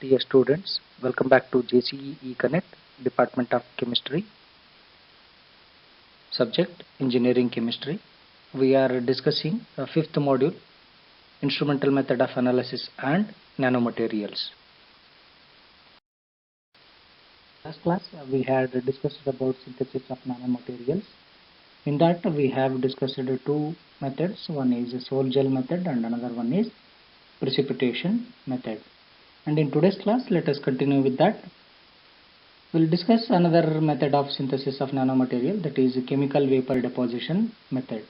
Dear students, welcome back to JCE Connect, Department of Chemistry, subject Engineering Chemistry. We are discussing the fifth module, Instrumental Method of Analysis and Nanomaterials. Last class we had discussed about synthesis of nanomaterials. In that we have discussed two methods. One is sol gel method and another one is precipitation method. And in today's class, let us continue with that. We'll discuss another method of synthesis of nanomaterial, that is chemical vapor deposition method.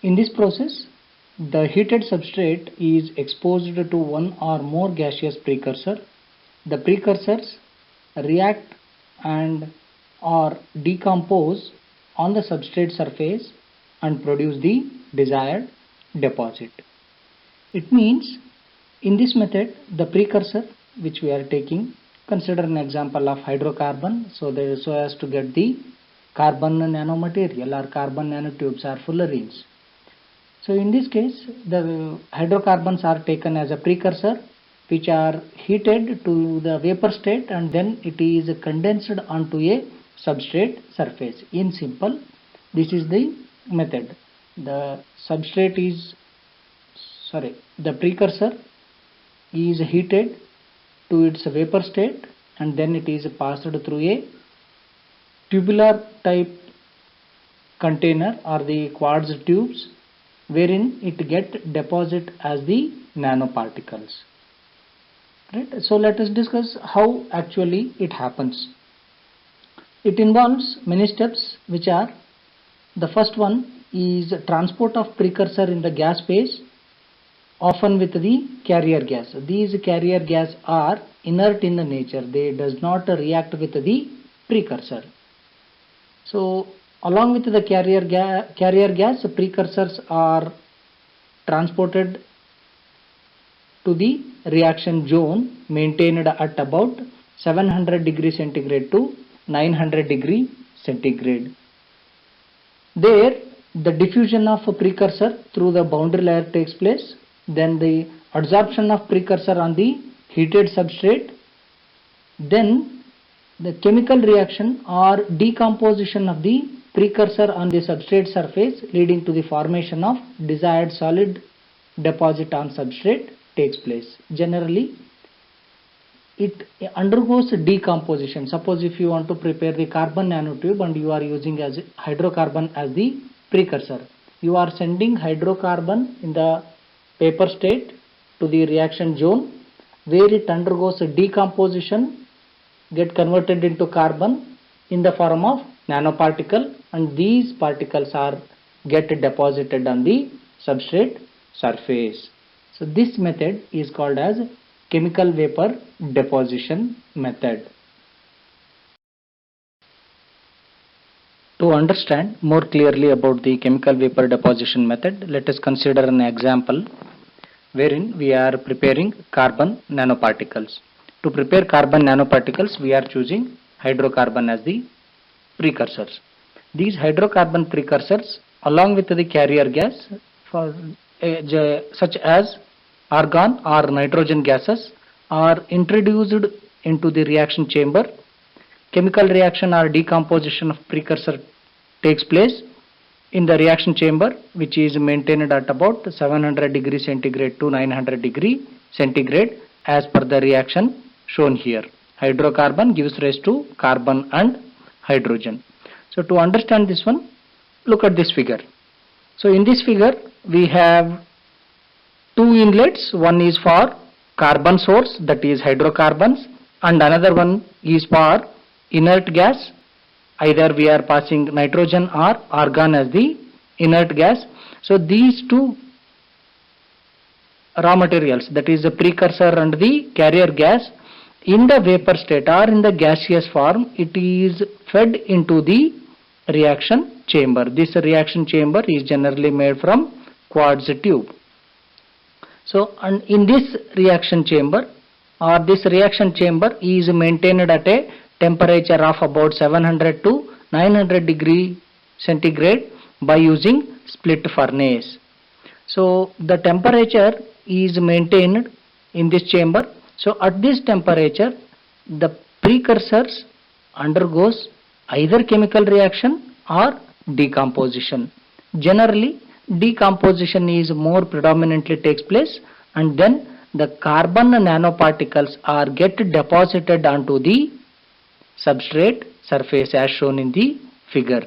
In this process, the heated substrate is exposed to one or more gaseous precursor. The precursors react and or decompose on the substrate surface and produce the desired deposit. It means in this method, the precursor which we are taking, consider an example of hydrocarbon, so as to get the carbon nanomaterial or carbon nanotubes or fullerenes. So in this case, the hydrocarbons are taken as a precursor, which are heated to the vapor state, and then it is condensed onto a substrate surface. In simple, this is the method. The precursor is heated to its vapor state, and then it is passed through a tubular type container or the quartz tubes, wherein it get deposit as the nanoparticles. Right? So let us discuss how actually it happens. It involves many steps, which are: the first one is transport of precursor in the gas phase, often with the carrier gas. These carrier gas are inert in the nature. They does not react with the precursor. So along with the carrier gas, precursors are transported to the reaction zone maintained at about 700 degrees centigrade to 900 degree centigrade. There, the diffusion of a precursor through the boundary layer takes place. Then the adsorption of precursor on the heated substrate, then the chemical reaction or decomposition of the precursor on the substrate surface, leading to the formation of desired solid deposit on substrate takes place. Generally, it undergoes decomposition. Suppose if you want to prepare the carbon nanotube and you are using as hydrocarbon as the precursor, you are sending hydrocarbon in the vapor state to the reaction zone, where it undergoes a decomposition, get converted into carbon in the form of nanoparticle, and these particles are get deposited on the substrate surface. So this method is called as chemical vapor deposition method. To understand more clearly about the chemical vapor deposition method, let us consider an example wherein we are preparing carbon nanoparticles. To prepare carbon nanoparticles, we are choosing hydrocarbon as the precursors. These hydrocarbon precursors, along with the carrier gas such as argon or nitrogen gases, are introduced into the reaction chamber. Chemical reaction or decomposition of precursor takes place in the reaction chamber, which is maintained at about 700 degree centigrade to 900 degree centigrade as per the reaction shown here. Hydrocarbon gives rise to carbon and hydrogen. So to understand this one, look at this figure. So in this figure we have two inlets. One is for carbon source, that is hydrocarbons, and another one is for inert gas. Either we are passing nitrogen or argon as the inert gas. So these two raw materials, that is the precursor and the carrier gas, in the vapor state or in the gaseous form, it is fed into the reaction chamber. This reaction chamber is generally made from quartz tube. So and in this reaction chamber is maintained at a temperature of about 700 to 900 degree centigrade by using split furnace. So the temperature is maintained in this chamber So at this temperature, the precursors undergoes either chemical reaction or decomposition. Generally, decomposition is more predominantly takes place, and then the carbon nanoparticles are get deposited onto the substrate surface as shown in the figure.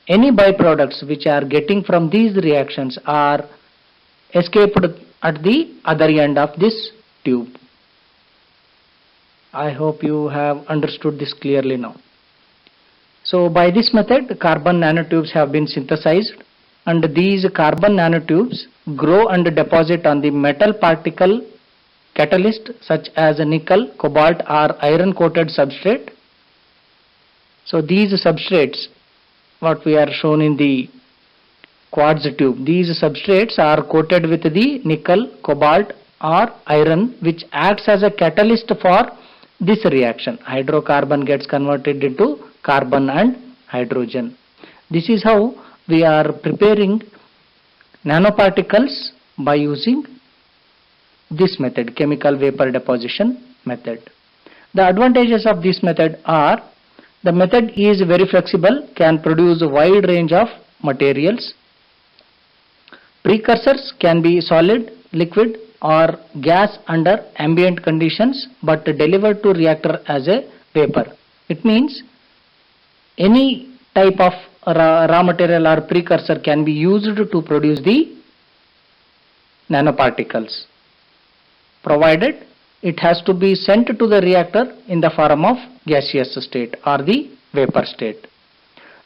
Any byproducts which are getting from these reactions are escaped at the other end of this tube. I hope you have understood this clearly now. So by this method, carbon nanotubes have been synthesized, and these carbon nanotubes grow and deposit on the metal particle catalyst such as nickel, cobalt or iron coated substrate. So these substrates, what we are shown in the quartz tube, these substrates are coated with the nickel, cobalt or iron, which acts as a catalyst for this reaction. Hydrocarbon gets converted into carbon and hydrogen. This is how we are preparing nanoparticles by using this method, chemical vapor deposition method. The advantages of this method are: the method is very flexible, can produce a wide range of materials. Precursors can be solid, liquid or gas under ambient conditions, but delivered to reactor as a vapor. It means any type of raw material or precursor can be used to produce the nanoparticles, provided it has to be sent to the reactor in the form of gaseous state or the vapor state.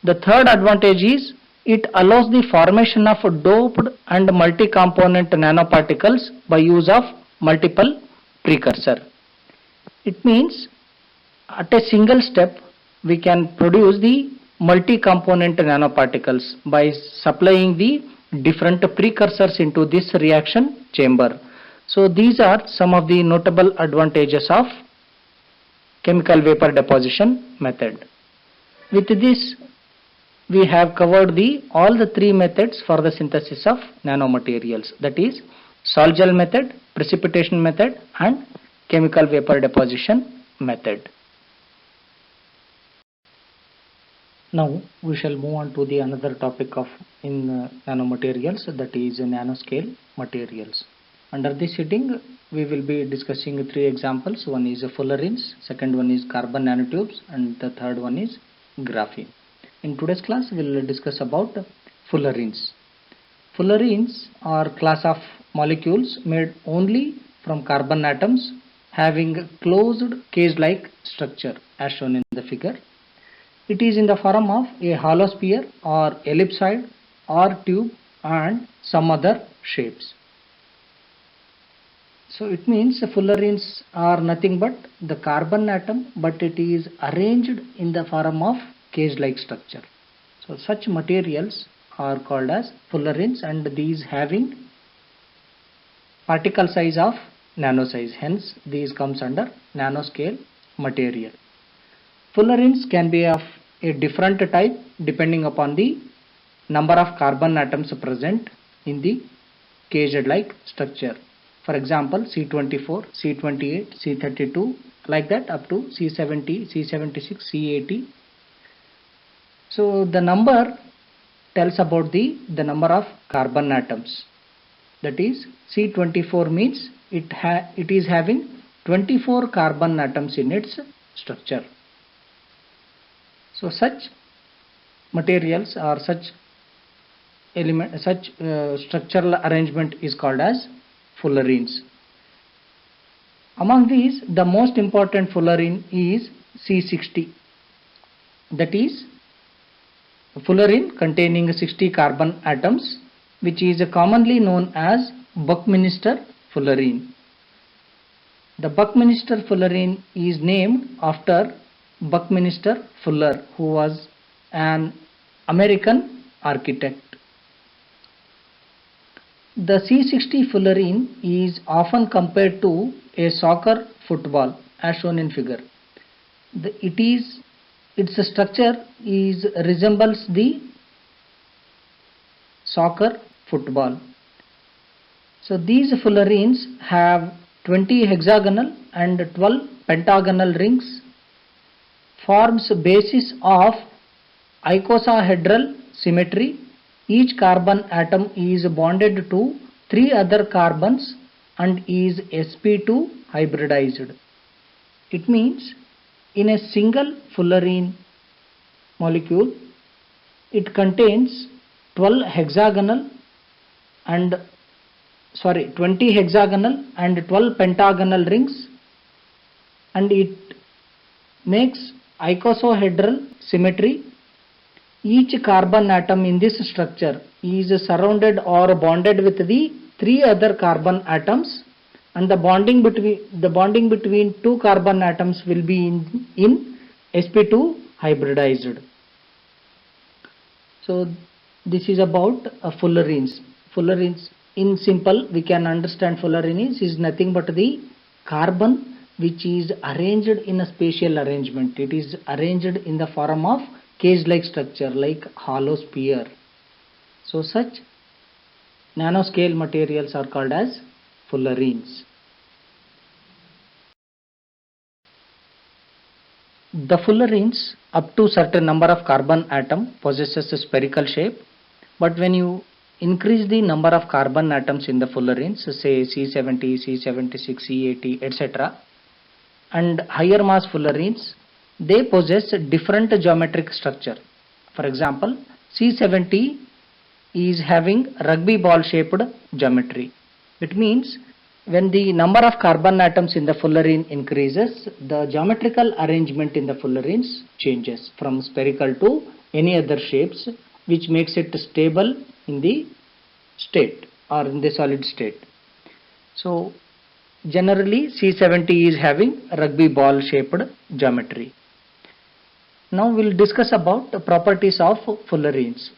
The third advantage is it allows the formation of doped and multi-component nanoparticles by use of multiple precursor. It means at a single step we can produce the multi-component nanoparticles by supplying the different precursors into this reaction chamber. So these are some of the notable advantages of chemical vapor deposition method. With this, we have covered all the three methods for the synthesis of nanomaterials, that is sol-gel method, precipitation method and chemical vapor deposition method. Now we shall move on to the another topic of nanomaterials, that is nanoscale materials. Under this heading we will be discussing three examples. One is fullerenes, second one is carbon nanotubes and the third one is graphene. In today's class we will discuss about fullerenes. Fullerenes are class of molecules made only from carbon atoms having closed cage-like structure as shown in the figure. It is in the form of a hollow sphere or ellipsoid or tube and some other shapes. So it means fullerenes are nothing but the carbon atom, but it is arranged in the form of cage-like structure. So such materials are called as fullerenes, and these having particle size of nano size, hence these comes under nanoscale material. Fullerenes can be of a different type depending upon the number of carbon atoms present in the cage-like structure. For example, C24, C28, C32, like that up to C70, C76, C80. So the number tells about the number of carbon atoms. That is, C24 means it is having 24 carbon atoms in its structure. So such materials or such structural arrangement is called as fullerenes. Among these, the most important fullerene is C60. That is a fullerene containing 60 carbon atoms, which is commonly known as Buckminster fullerene. The Buckminster fullerene is named after Buckminster Fuller, who was an American architect. The C60 fullerene is often compared to a soccer football as shown in figure. Its structure resembles the soccer football. So these fullerenes have 20 hexagonal and 12 pentagonal rings forms basis of icosahedral symmetry. Each carbon atom is bonded to 3 other carbons and is sp2 hybridized. It means in a single fullerene molecule, it contains 20 hexagonal and 12 pentagonal rings, and it makes icosahedral symmetry. Each carbon atom in this structure is surrounded or bonded with the 3 other carbon atoms, and the bonding between 2 carbon atoms will be in sp2 hybridized. So this is about fullerenes. Fullerenes, in simple, we can understand fullerenes is nothing but the carbon which is arranged in a spatial arrangement. It is arranged in the form of cage-like structure like hollow sphere. So such nanoscale materials are called as fullerenes. The fullerenes up to certain number of carbon atom possesses a spherical shape, but when you increase the number of carbon atoms in the fullerenes, say C70, C76, C80, etc., and higher mass fullerenes, they possess different geometric structure. For example, C70 is having rugby ball shaped geometry. It means when the number of carbon atoms in the fullerene increases, the geometrical arrangement in the fullerenes changes from spherical to any other shapes, which makes it stable in the state or in the solid state. So generally C70 is having rugby ball shaped geometry. Now we will discuss about the properties of fullerenes.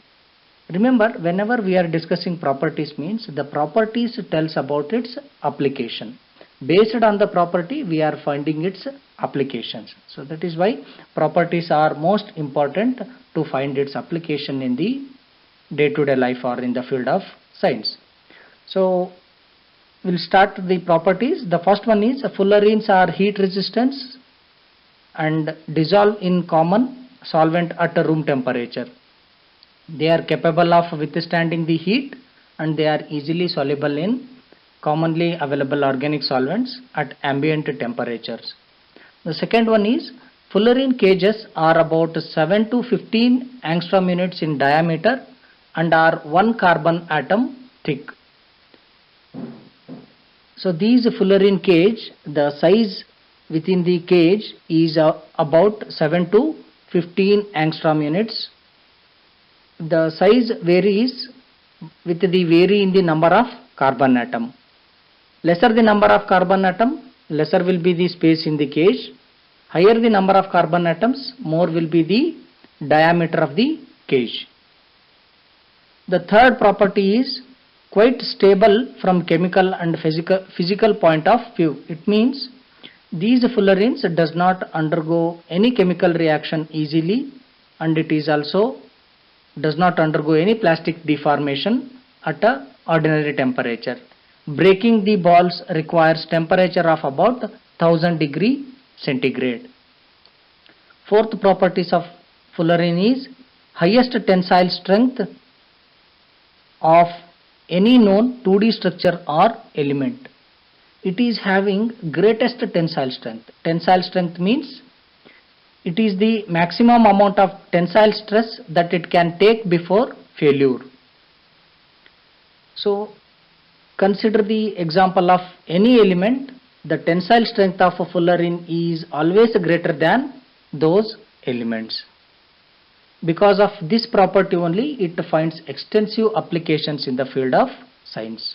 Remember, whenever we are discussing properties means the properties tells about its application. Based on the property we are finding its applications. So that is why properties are most important to find its application in the day-to-day life or in the field of science. So we'll start the properties. The first one is fullerenes are heat resistant and dissolve in common solvent at room temperature. They are capable of withstanding the heat and they are easily soluble in commonly available organic solvents at ambient temperatures. The second one is fullerene cages are about 7 to 15 angstrom units in diameter and are 1 carbon atom thick. So these fullerene cage, the size within the cage is about 7 to 15 angstrom units. The size varies with the vary in the number of carbon atom. Lesser the number of carbon atom, lesser will be the space in the cage. Higher the number of carbon atoms, more will be the diameter of the cage. The third property is quite stable from chemical and physical point of view. It means these fullerenes does not undergo any chemical reaction easily, and it is also does not undergo any plastic deformation at a ordinary temperature. Breaking the balls requires temperature of about 1000 degree centigrade. Fourth properties of fullerene is highest tensile strength of any known 2D structure or element. It is having greatest tensile strength. Tensile strength means it is the maximum amount of tensile stress that it can take before failure. So consider the example of any element. The tensile strength of a fullerene is always greater than those elements. Because of this property only, it finds extensive applications in the field of science.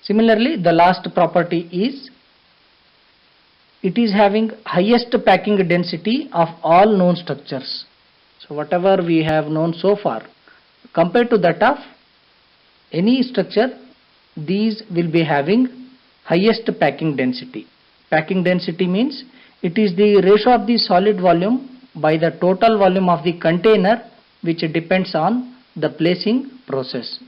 Similarly, the last property is it is having highest packing density of all known structures. So whatever we have known so far, compared to that of any structure, these will be having highest packing density. Packing density means it is the ratio of the solid volume by the total volume of the container, which depends on the placing process.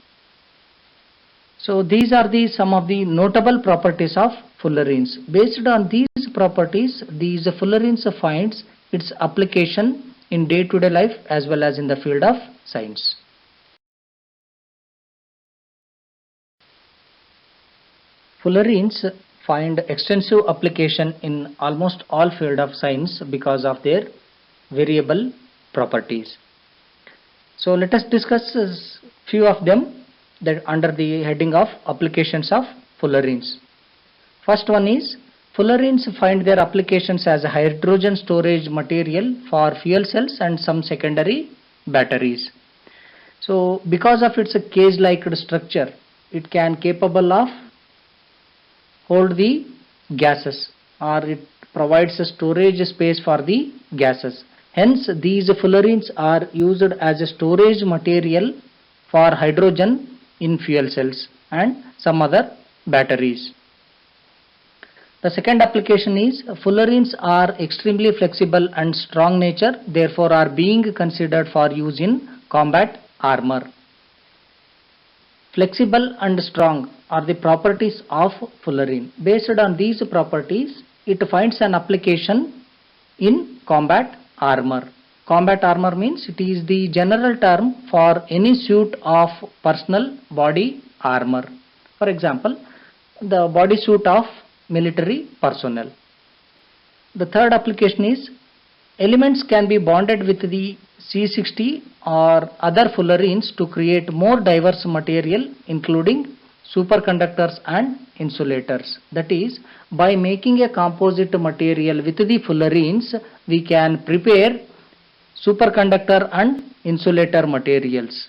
So these are some of the notable properties of fullerenes. Based on these properties, these fullerenes finds its application in day-to-day life as well as in the field of science. Fullerenes find extensive application in almost all field of science because of their variable properties. So let us discuss few of them that under the heading of applications of fullerenes. First one is fullerenes find their applications as a hydrogen storage material for fuel cells and some secondary batteries. So because of its cage-like structure, it can capable of hold the gases, or it provides a storage space for the gases. Hence these fullerenes are used as a storage material for hydrogen in fuel cells and some other batteries. The second application is fullerenes are extremely flexible and strong nature, therefore are being considered for use in combat armor. Flexible and strong are the properties of fullerene. Based on these properties, it finds an application in combat armor. Combat armor means it is the general term for any suit of personal body armor. For example, the body suit of military personnel. The third application is elements can be bonded with the C60 or other fullerenes to create more diverse material including superconductors and insulators. That is, by making a composite material with the fullerenes, we can prepare superconductor and insulator materials.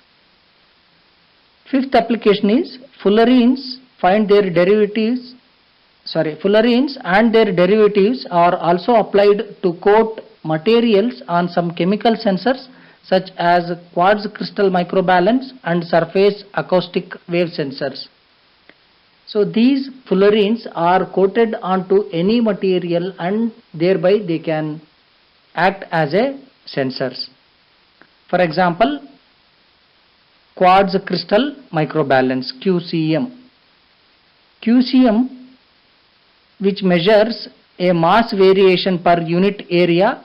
Fifth application is fullerenes and their derivatives are also applied to coat materials on some chemical sensors such as quartz crystal microbalance and surface acoustic wave sensors. So these fullerenes are coated onto any material and thereby they can act as a sensors. For example, quartz crystal microbalance QCM. QCM, which measures a mass variation per unit area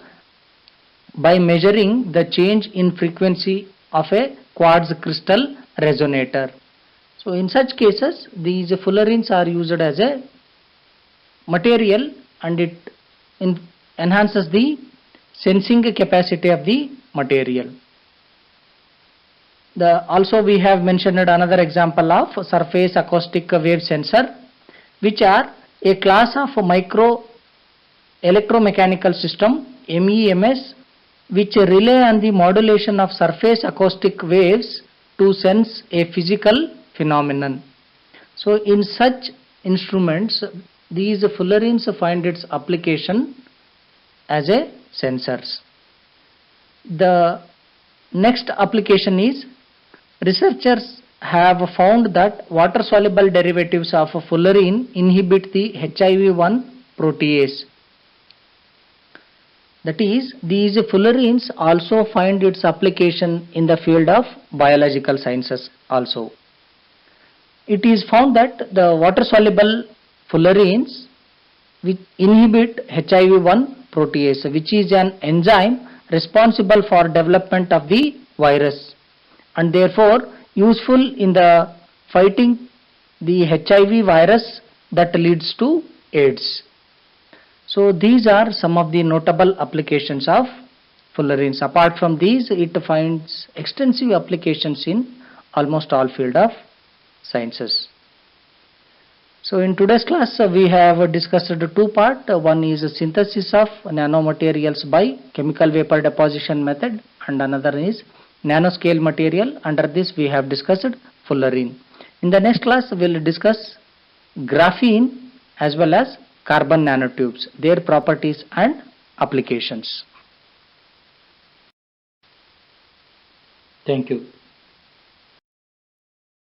by measuring the change in frequency of a quartz crystal resonator. So in such cases, these fullerenes are used as a material and it enhances the sensing capacity of the material. Also we have mentioned another example of surface acoustic wave sensor, which are a class of micro electromechanical system MEMS which rely on the modulation of surface acoustic waves to sense a physical phenomenon. So in such instruments, these fullerenes find its application as a sensors. The next application is researchers have found that water soluble derivatives of fullerene inhibit the HIV-1 protease. That is, these fullerenes also find its application in the field of biological sciences also. It is found that the water soluble fullerenes which inhibit HIV-1 protease, which is an enzyme responsible for development of the virus and therefore useful in the fighting the HIV virus that leads to AIDS. So these are some of the notable applications of fullerenes. Apart from these, it finds extensive applications in almost all field of sciences. So in today's class we have discussed two parts. One is synthesis of nanomaterials by chemical vapor deposition method and another is nanoscale material. Under this we have discussed fullerene. In the next class we will discuss graphene as well as carbon nanotubes, their properties and applications. Thank you.